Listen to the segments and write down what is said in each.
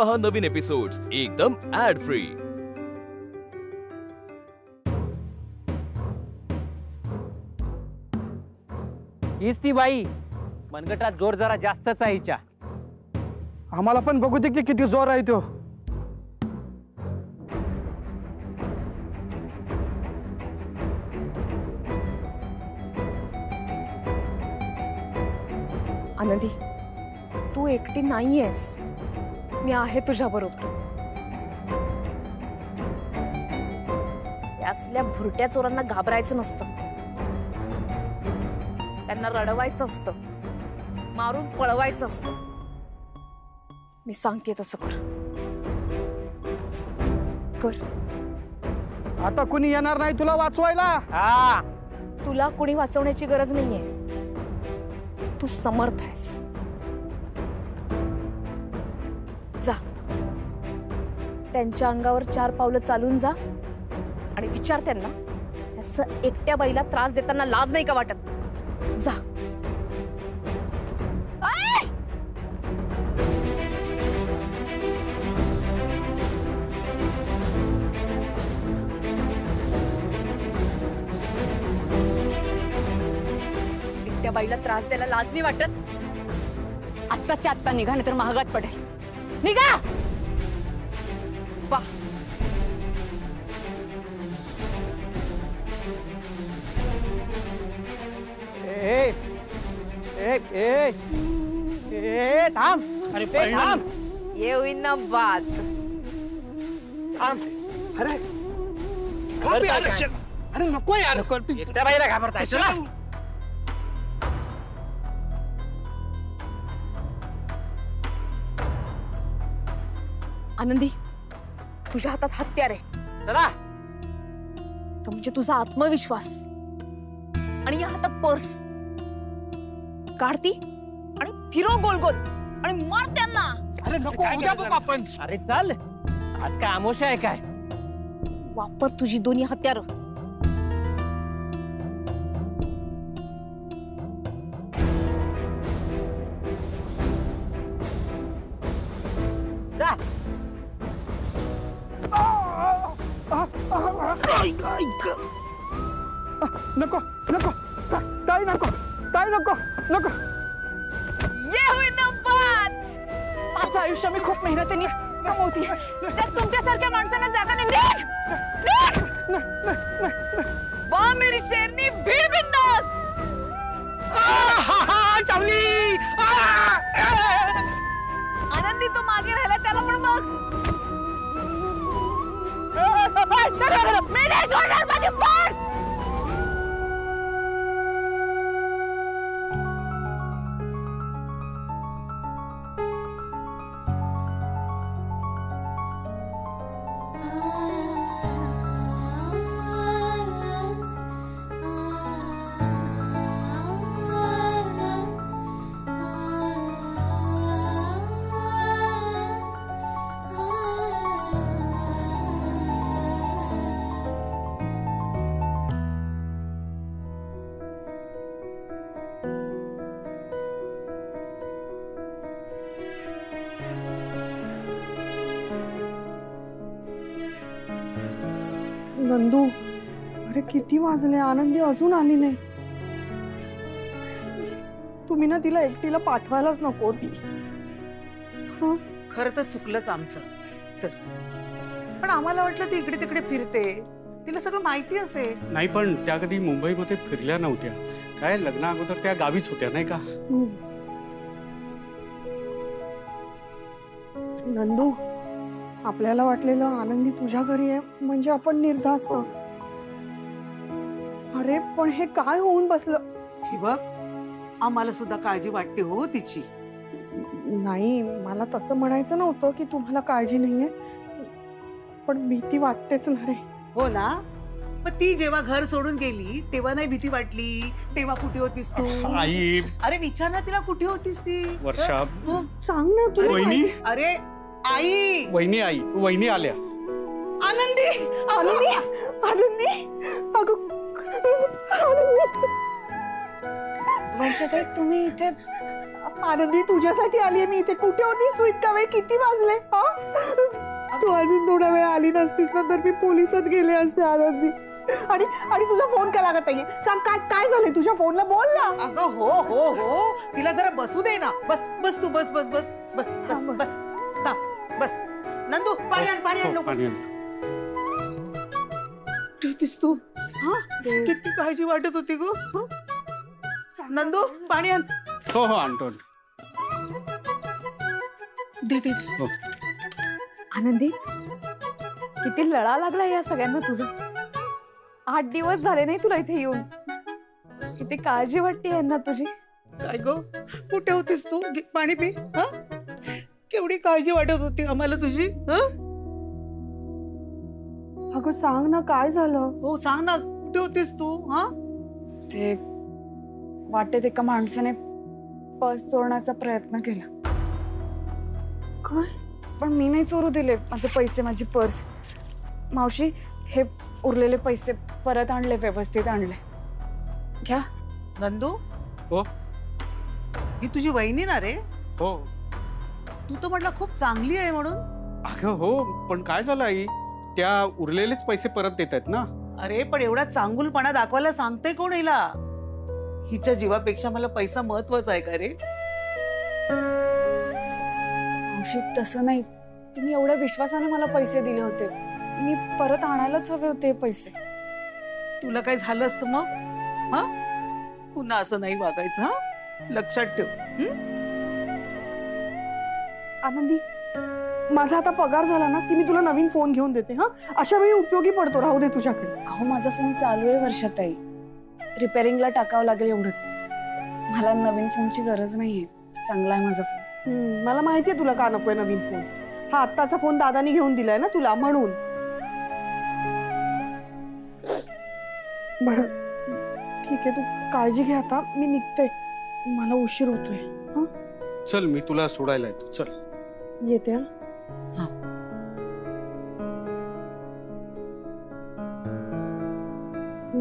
पहा नवीन एपिसोड्स एकदम add free. हीच ती बाई, मनगटात जोर जरा जास्तच आहे हिच्या। आम्हाला पण बघू दे की किती जोर आहे तो। आनंदी, तू एकटी नाहीयेस, मी आहे तुझ्या बरोबर। असल्या भुरट्या चोरांना घाबरायचं नसतं, त्यांना रडवायचं असतं, मारून पळवायचं असतं। मी सांगते तसं कर कर। आता कुणी येणार नाही तुला वाचवायला। हा, तुला कुणी वाचवण्याची गरज नाहीये, तू समर्थ आहेस। जा, त्यांच्या अंगावर 4 पावलं चालून जा आणि विचार त्यांना, असं एकट्या बाईला त्रास देताना लाज नाही का वाटत? जा। एकट्या बाईला त्रास द्यायला लाज नाही वाटत? आत्ताच्या आत्ता निघा, नाही तर महागात पडेल। निघा। वाह, ए ए ए ए थांब, अरे थांब, ये हुई ना बात। अरे अरे नको यार, एकट्या बाईला घाबरताय तुला? आनंदी, तुझ्या हातात हत्यार आहे, चला। तो म्हणजे तुझा आत्मविश्वास, आणि या हातात पर्स। काढती आणि फिरव गोल गोल आणि मार त्यांना। अरे नको, उद्या बघू आपण। अरे चल, आज काय आमोशा आहे काय? वापर तुझी दोन्ही हत्यार। जा। नको नको, ताई नको, ताई नको नको। ये हुई ना बात। माझं आयुष्य मी खूप मेहनतीने कमवते, त्यात तुमच्यासारख्या माणसांना जागा नाही। वाह मेरी शेरनी, भीड़ बिंदास। आनंदी, तो मागे राहिला, त्याला पण बघ। मी नाही सोडणार माझी पर्स। नंदू, अरे किती वाजले, आनंदी अजून आली नाही। तुम्ही ना तिला एकटीला पाठवायलाच नको होती। खरं तर चुकलंच आमचं तर, पण आम्हाला वाटलं ती इकडे तिकडे फिरते, तिला सगळं माहिती असेल। नाही, पण त्या कधी मुंबईमध्ये फिरल्या नव्हत्या, काय लग्ना अगोदर त्या गावीच होत्या नाही का? नंदू, आपल्याला वाटलेलं आनंदी तुझ्या घरी आहे म्हणजे आपण निर्धास्त। अरे पण हे काय होऊन बसलं? हे बघ, आम्हाला सुद्धा काळजी वाटते हो तिची। नाही, मला तसं म्हणायचं नव्हतं की तुम्हाला काळजी नाहीये, पण भीती वाटतेच ना रे। हो ना, पण ती जेव्हा घर सोडून गेली तेव्हा नाही भीती वाटली? तेव्हा कुठे होतीस तू? आई, अरे विचार ना तिला, कुठे होतीस ती? वर्षा, सांग ना तू। वहिनी, अरे आई, वहिनी, आई, वहिनी आल्या। आनंदी, आनंदी, आनंदी, अगं वर्षाताई, तुम्ही इथे? आनंदी तुझ्यासाठी आलीये मी इथे. कुठे होतीस तू इतका वेळ? किती वाजले? तू अजून थोडा वेळ आली नसतीस ना तर मी पोलिसात गेले असते आनंदी. आणि आणि तुझा फोन का लागत नाहीये? सांग काय काय झालंय तुझ्या फोनला? बोल ना. अगं हो हो हो, तिला जरा बसू दे ना. बस बस तू बस बस बस बस बस बस थांब बस. नंदू पाणी आण, पाणी आण, पाणी आण. होतीस तू? किती काळजी वाटत होती गो. नंदू पाणी आण. हो हो आणतो. दे दे. हो. आनंदी, किती लळा लागला या सगळ्यांना तुझं. 8 दिवस झाले नाही तुला इथे येऊन. किती काळजी वाटते यांना तुझी. काय गो, कुठे होतीस तू? घे पाणी पी. केवढी काळजी वाटत होती आम्हाला तुझी. अगं सांग ना काय झालं? हो सांग ना, कुठे होतीस तू? ते वाटेत एका माणसाने पर्स चोरण्याचा प्रयत्न केला. काय? पण मी नाही चोरू दिले माझे पैसे, माझी पर्स. मावशी, हे उरलेले पैसे परत आणले, व्यवस्थित आणले. घ्या. नंदू हो. ही तुझी वहिनी ना रे? हो. तू तर म्हटलं खूप चांगली आहे म्हणून. अगं हो, पण काय झालं आई, त्या उरलेलेच पैसे परत देत आहेत ना. अरे पण एवढा चांगुलपणा दाखवायला सांगते कोण हिला? हिच्या जीवापेक्षा मला पैसा महत्वाचा आहे का रे? मावशी तसं नाही, तुम्ही एवढ्या विश्वासाने मला पैसे दिले होते. मी परत आणायलाच हवे होते पैसे. तुला काय झालं असतं मग? पुन्हा असं नाही वागायचं. लक्षात ठेव. आनंदी, माझा आता पगार झाला ना की मी तुला नवीन फोन घेऊन देते. अशा वेळी उपयोगी पडतो. राहू दे तुझ्याकडे. अहो माझा फोन चालू आहे वर्षाताई. रिपेअरिंगला टाकावं लागेल एवढंच. मला नवीन फोनची गरज नाहीये. चांगला आहे माझा फोन. मला माहितीये तुला का नकोय नवीन फोन. हा आत्ताचा फोन दादानी घेऊन दिलाय ना तुला, म्हणून. बरं ठीक आहे, तू काळजी घे आता. मी निघते, मला उशीर होतोय. चल मी तुला सोडायला येतो. चल येते.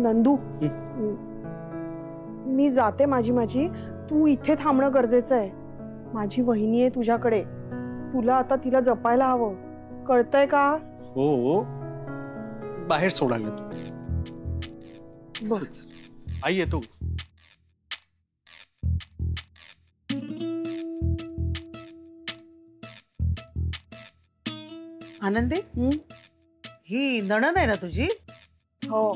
नंदू, मी जाते माझी. तू इथे थांबणं गरजेचं आहे. माझी वहिनी आहे तुझ्याकडे. तुला आता तिला जपायला हवं. कळतंय का? हो, बाहेर सोडायला येतो. आई येतो. आनंदी, ही नणंद आहे ना तुझी? हो.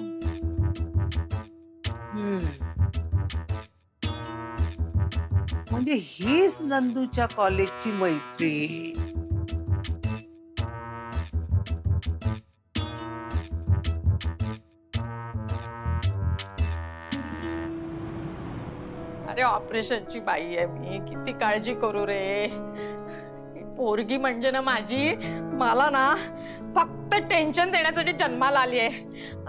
म्हणजे हीच नंदूच्या कॉलेजची मैत्रीण. अरे ऑपरेशनची बाई आहे मी, किती काळजी करू रे. पोरगी म्हणजे ना माझी, मला ना फक्त टेन्शन देण्यासाठी जन्माला आली आहे.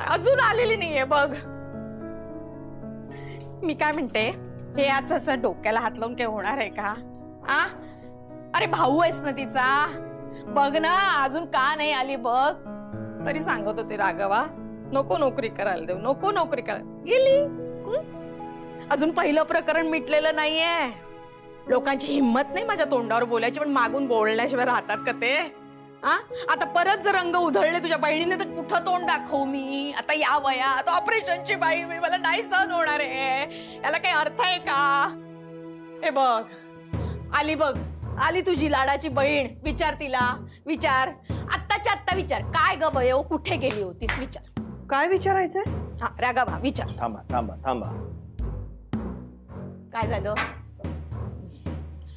अजून आलेली नाहीये बघ. मी काय म्हणते, हे असं डोक्याला हात लावून काय होणार आहे का? अरे भाऊ आहेस ना तिचा, बघ ना अजून का नाही आली बघ. तरी सांगत होते राघवा, नको नोकरी करायला देऊ, नको नोकरी करायला. गेली. अजून पहिलं प्रकरण मिटलेलं नाहीये. लोकांची हिम्मत नाही माझ्या तोंडावर बोलायची, पण मागून बोलण्याशिवाय राहतात का ते? आता परत जर रंग उधळले तुझ्या बहिणीने तर कुठं तोंड दाखवू मी? आता या वयात ऑपरेशनची बाई मी, मला नाही सहन होणार आहे. याला काही अर्थ आहे का? हे बघ, आली बघ, आली तुझी लाडाची बहीण. विचार तिला, विचार. आत्ताच्या आत्ता विचार, काय ग बये, कुठे गेली होतीस? विचार. काय विचारायचंय? राघवा विचार. थांबा थांबा थांबा. काय झालं?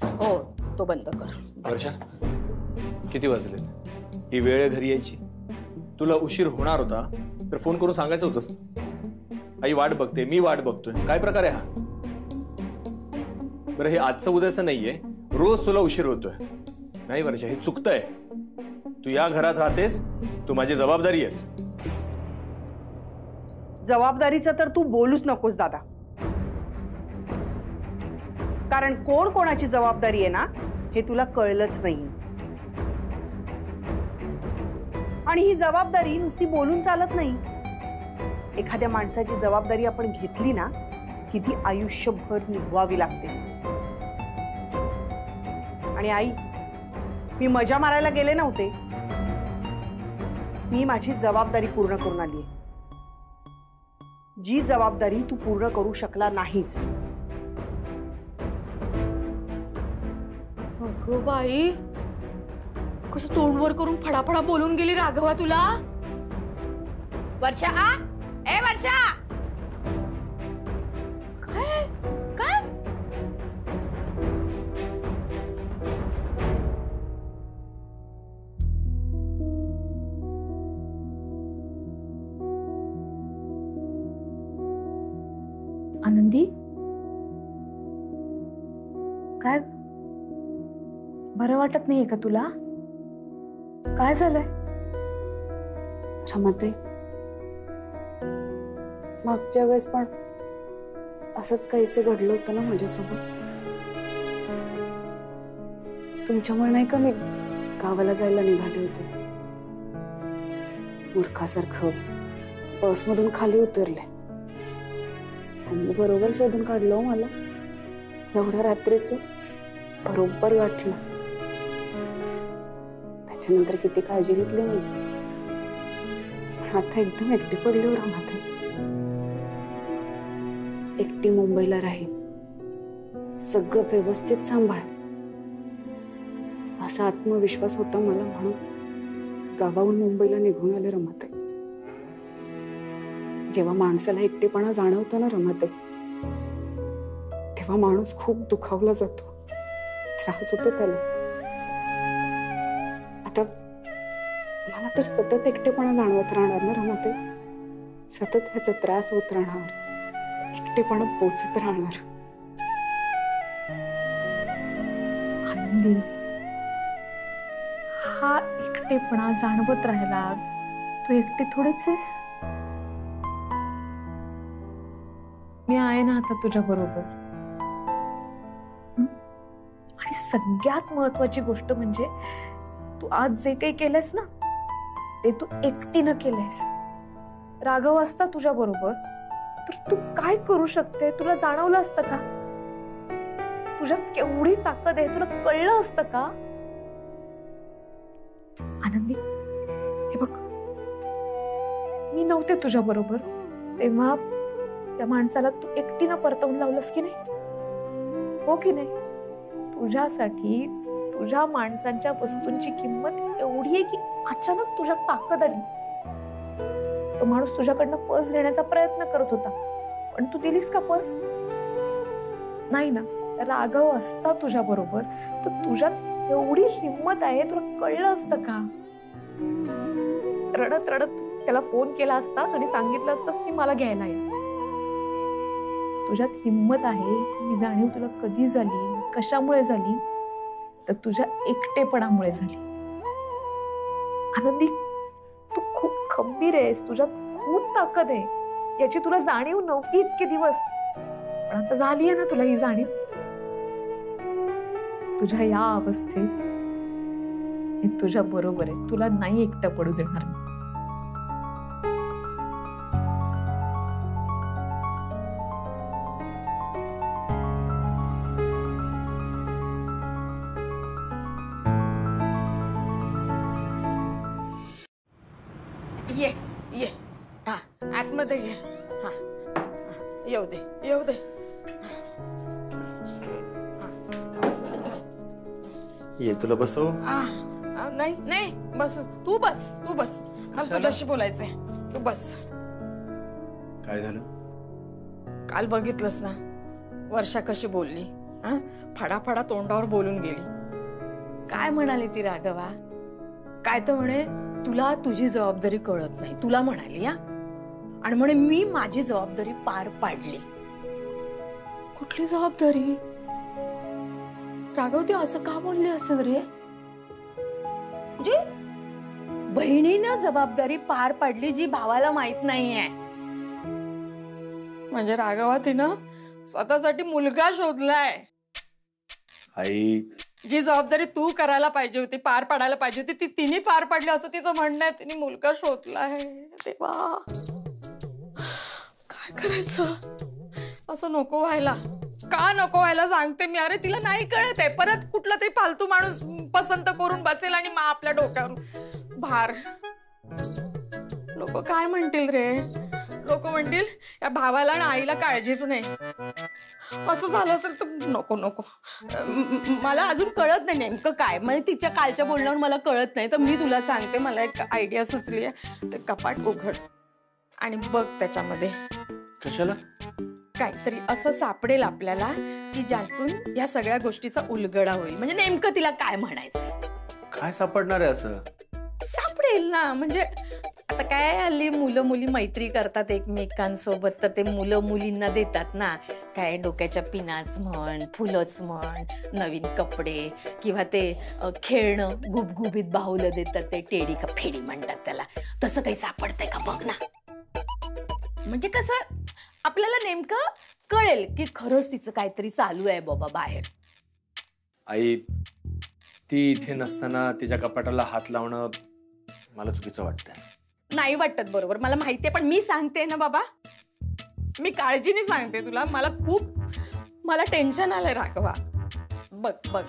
हो, तो बंद कर. वर्षा, किती वाजले? ही वेळ घरी यायची. तुला उशीर होणार होता तर फोन करून सांगायचं होतंस. आई वाट बघते, मी वाट बघतोय. काय प्रकार आहे हा? बरं, हे आजचं उद्याचं नाहीये. रोज तुला उशीर होतोय. नाही वर्षा, हे चुकतंय. तू या घरात राहतेस, तू माझी जबाबदारी आहेस. जबाबदारीचं तर तू बोलूच नकोस दादा. कारण कोण कोणाची जबाबदारी आहे ना हे तुला कळलंच नाही. आणि ही जबाबदारी नुसती बोलून चालत नाही. एखाद्या माणसाची जबाबदारी आपण घेतली ना की ती आयुष्यभर निभवावी लागते. आणि आई, मी मजा मारायला गेले नव्हते. मी माझी जबाबदारी पूर्ण करून आली. जी जबाबदारी तू पूर्ण करू शकला नाहीस. अगं बाई, कसं तोंडवर करून फडाफडा बोलून गेली राघवा तुला. वर्षा, ए वर्षा, काय काय आनंदी, काय बरं वाटत नाहीये का तुला? काय झालंय? रमाताई, मागच्या वेळेस पण असंच काहीसे घडलं होतं ना माझ्यासोबत. तुमच्यामुळे नाही का मी गावाला जायला निघाले होते. मूर्खासारखं बसमधून खाली उतरले. त्यांनी बरोबर शोधून काढलं मला. एवढ्या रात्रीचं बरोबर गाठलं. त्याच्यानंतर किती काळजी घेतली माझी. पण आता एकदम एकटी पडली हो रमाताई. एकटी मुंबईला राहील, सगळं व्यवस्थित सांभाळ असा आत्मविश्वास होता मला, म्हणून गावाहून मुंबईला निघून आले रमाताई. जेव्हा माणसाला एकटेपणा जाणवतो ना रमाताई, तेव्हा माणूस खूप दुखावला जातो, त्रास होतो त्याला. आता मला तर सतत एकटेपणा जाणवत राहणार ना रमाताई. सतत ह्याचा त्रास होत राहणार, एकटेपणा पोचत राहणार. आनंदी, हा एकटेपणा जाणवत राहिला, तू एकटी थोडीच आहेस. मी आहे ना आता तुझ्या बरोबर. आणि सगळ्यात महत्वाची गोष्ट म्हणजे तू आज जे काही केलंस ना, ते तू एकटीनं केलंयस. राघव असता तुझ्या बरोबर तर तू काय करू शकते तुला जाणवलं असतं का? तुझ्यात केवढी ताकद आहे तुला कळलं असतं का? आनंदी, हे बघ, मी नव्हते तुझ्या बरोबर तेव्हा त्या माणसाला तू एकटीनं परतवून लावलंस की नाही? हो की नाही? तुझ्यासाठी तुझ्या माणसांच्या वस्तूंची किंमत एवढी आहे की अचानक तुझ्या ताकद आली. तो माणूस तुझ्याकडनं पर्स घेण्याचा प्रयत्न करत होता, पण तू दिलीस का पर्स? नाही ना. राघव असता तुझ्या बरोबर तर तुझ्यात एवढी हिंमत आहे तुला कळलं असतं का? रडत रडत त्याला फोन केला असतास आणि सांगितलं असतास की मला घ्यायला ये. तुझ्यात हिंमत आहे ही जाणीव तुला कधी झाली, कशामुळे झाली? तर तुझ्या एकटेपणामुळे झाली. आनंदी, तू खूप खंबीर आहेस, तुझ्यात खूप ताकद आहे, याची तुला जाणीव नव्हती इतके दिवस, पण आता झाली आहे ना तुला ही जाणीव. तुझ्या या अवस्थेत मी तुझ्या बरोबर आहे, तुला नाही एकटं पडू देणार मी. ये ये, हा आतमध्ये ये. हा, येऊ दे येऊ दे. ये तुला बसव. नाही नाही, बस तू बस, तू बस, मला तुझ्याशी बोलायचंय. तू बस. काय झालं? काल बघितलंस ना वर्षा कशी बोलली. फडाफडा तोंडावर बोलून गेली. काय म्हणाली ती राघवा? काय तर म्हणे तुला तुझी जबाबदारी कळत नाही, तुला म्हणाली. आणि म्हणे मी माझी जबाबदारी पार पाडली. कुठली जबाबदारी? राघव, ती असं का बोलली असेल रे? म्हणजे बहिणीनं जबाबदारी पार पाडली जी भावाला माहित नाहीये. म्हणजे राघवा तिनं स्वतःसाठी मुलगा शोधलाय. आई, जी जबाबदारी तू करायला पाहिजे होती, पार पाडायला पाहिजे होती, ती तिने पार पाडली असं तिचं म्हणणं आहे. तिने मुलगा शोधलाय. देवा, काय करायचं? असं नको व्हायला. का नको व्हायला सांगते मी. अरे तिला नाही कळत आहे, परत कुठला तरी फालतू माणूस पसंत करून बसेल आणि मग आपल्या डोक्यावर भार. लोक काय म्हणतील रे? लोक म्हणतील या भावाला आणि आईला काळजीच नाही. असं झालं असेल तर नको नको. मला अजून कळत नाही नेमकं काय, म्हणजे तिच्या कालच्या बोलण्यावर मला कळत नाही. तर मी तुला सांगते, मला एक आयडिया सुचली आहे. ते कपाट उघड आणि बघ त्याच्यामध्ये कशाला? काहीतरी असं सापडेल आपल्याला की ज्यातून या सगळ्या गोष्टीचा उलगडा होईल. म्हणजे नेमकं तिला काय म्हणायचंय. काय सापडणार आहे असं? सापडेल ना. म्हणजे आता काय हल्ली मुलं मुली मैत्री करतात एकमेकांसोबत, तर ते मुलं मुलींना देतात ना काय डोक्याच्या पिनाच म्हण, फुलंच म्हण, नवीन कपडे किंवा ते खेळणं गुबगुबीत बाहुलं देतात, ते टेडी का फेडी म्हणतात त्याला. तसं काही सापडतंय का बघ ना. म्हणजे कसं आपल्याला नेमकं कळेल की खरंच तिचं काहीतरी चालू आहे बाबा बाहेर. आई, ती इथे नसताना तिच्या कपाटाला हात लावणं मला चुकीचं वाटतंय. नाही वाटत बरोबर, मला माहितीये, पण मी सांगते ना बाबा, मी काळजीने सांगते तुला. मला टेन्शन आलंय राघवा. बघ बघ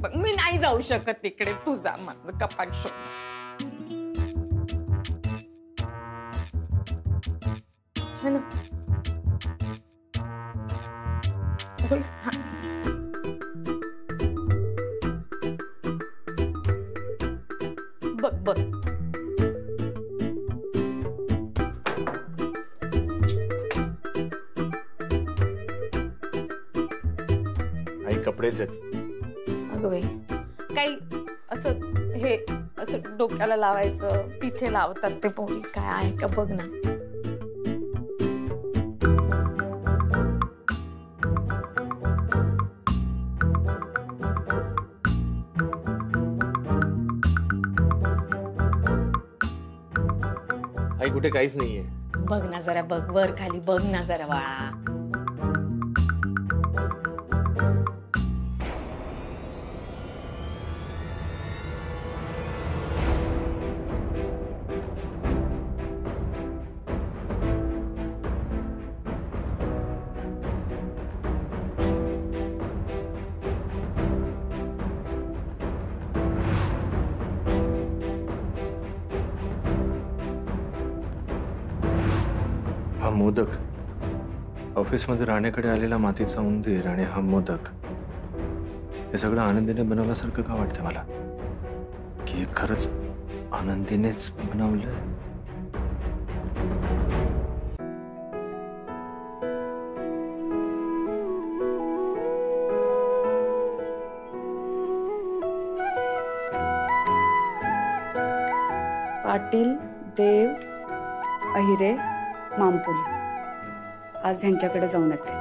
बघ, मी नाही जाऊ शकत तिकडे. तू जा, माझं कपाट शोध. है ना? हा. बघ बघ. आई, कपडेच आहेत. अगं बाई, काही असं हे असं डोक्याला लावायचं, तिथे लावतात ते पोळी, काय आहे का बघ ना. आई, कुठे काहीच नाहीये. बघ ना जरा, बघ वर खाली बघ ना जरा बाळा. हा मोदक, ऑफिसमध्ये राणेकडे आलेला मातीचा उंदीर आणि हा मोदक, हे सगळं आनंदीने बनवल्यासारखं का वाटतं मला? की हे खरंच आनंदीनेच बनवलंय? पाटील, देव, अहिरे, मामपुले, आज ह्यांच्याकडे जाऊन येते.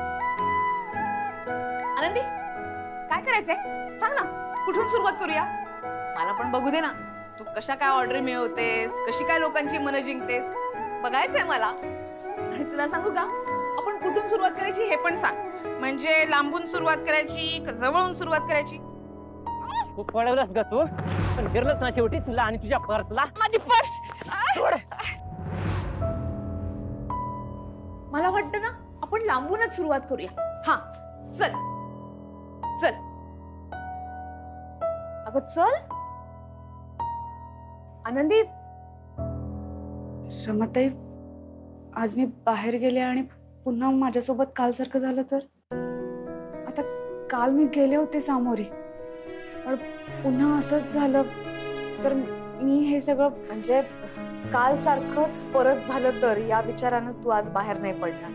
आनंदी, काय करायचंय सांग ना. कुठून सुरुवात करूया? मला पण बघू दे ना. तू कशा काय ऑर्डर मिळवतेस, कशी काय लोकांची मनं जिंकतेस, बघायचंय मला. आणि तुला सांगू का, आपण कुठून सुरुवात करायची हे पण सांग. म्हणजे लांबून सुरुवात करायची का जवळून सुरुवात करायची? तू पडवलंस ग तू, पण गिरलंच ना शेवटी तुला आणि तुझ्या पर्सला. माझी पर्स. मला वाटतं ना आपण लांबूनच सुरुवात करूया. हा चल चल. अगं चल आनंदी. रमाताई, आज मी बाहेर गेले आणि पुन्हा माझ्यासोबत कालसारखं झालं तर? आता काल मी गेले होते सामोरे, पण पुन्हा असंच झालं तर मी हे सगळं म्हणजे काल सारखंच परत झालं तर या विचारानं तू आज बाहेर नाही पडणार.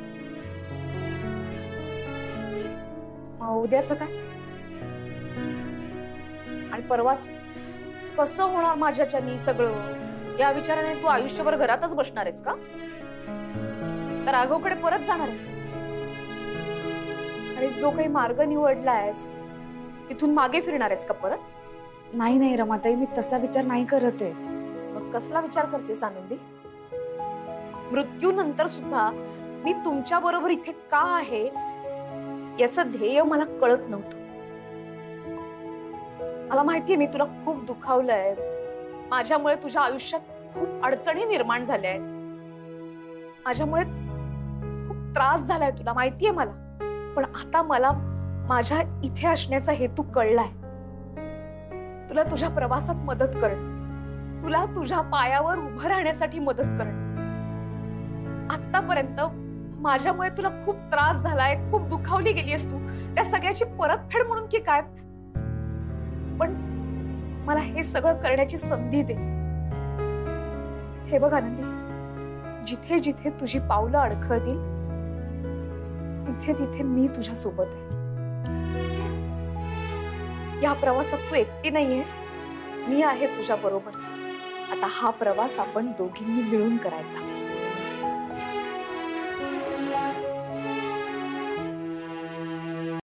मग उद्याचं काय आणि परवाच कसं होणार माझ्याच्यानी सगळं या विचाराने तू आयुष्यभर घरातच बसणार आहेस का? तर राघवकडे परत जाणार आहेस आणि जो काही मार्ग निवडलायस तिथून मागे फिरणार आहेस का परत? नाही नाही रमाताई, मी तसा विचार नाही करत आहे. मग कसला विचार करतेस आनंदी? मृत्यूनंतर सुद्धा मी तुमच्या बरोबर इथे का आहे याचं ध्येय मला कळत नव्हतं. मला माहितीये मी तुला खूप दुखावलंय, माझ्यामुळे तुझ्या आयुष्यात खूप अडचणी निर्माण झाल्या आहेत, माझ्यामुळे खूप त्रास झालाय तुला माहितीये मला. पण आता मला माझ्या इथे असण्याचा हेतू कळलाय. तुला तुझ्या प्रवासात मदत करणं, तुला तुझ्या पायावर उभं राहण्यासाठी मदत करणं. आतापर्यंत माझ्यामुळे तुला खूप त्रास झालाय, खूप दुखावली गेलीस तू, त्या सगळ्याची परतफेड म्हणून की काय, पण मला हे सगळं करण्याची संधी दे. हे बघ आनंदी, जिथे जिथे तुझी पावलं अडखळतील तिथे तिथे मी तुझ्या सोबत आहे. या प्रवासात तू एकटी नाहीयेस, मी आहे तुझ्या बरोबर. आता हा प्रवास आपण दोघींनी मिळून करायचा.